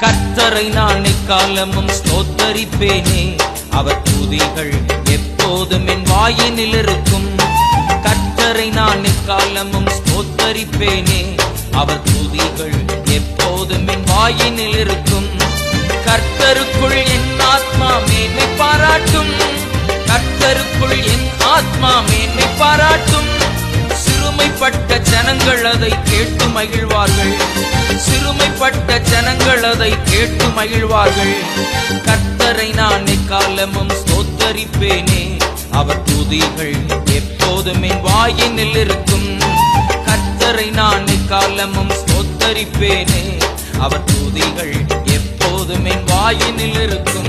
கர்த்தரை நான் எக்காலமும் ஸ்தோத்தரிப்பேனே, அவர் துதிகள் எப்போதும் என் வாயினில் இருக்கும். கர்த்தரை நான் எக்காலமும் ஸ்தோத்தரிப்பேனே, அவர் துதிகள் எப்போதும் என் வாயினில் இருக்கும். கர்த்தருக்குள் என் ஆத்மா மேன்மை பாராட்டும், கர்த்தருக்குள் என் ஆத்மா மேன்மை பாராட்டும். சிறுமைப்பட்ட ஜனங்கள் அதை கேட்டு மகிழ்வார்கள், சிறுமைப்பட்ட ஜனங்கள் அதை கேட்டு மகிழ்வார்கள். கர்த்தரை நான் எக்காலமும் ஸ்தோத்தரிப்பேனே, அவர் துதிகள் எப்போதும் என் வாயினில் இருக்கும். கர்த்தரை நான் எக்காலமும் ஸ்தோத்தரிப்பேனே, அவர் துதிகள் எப்போதும் என் வாயினில் இருக்கும்.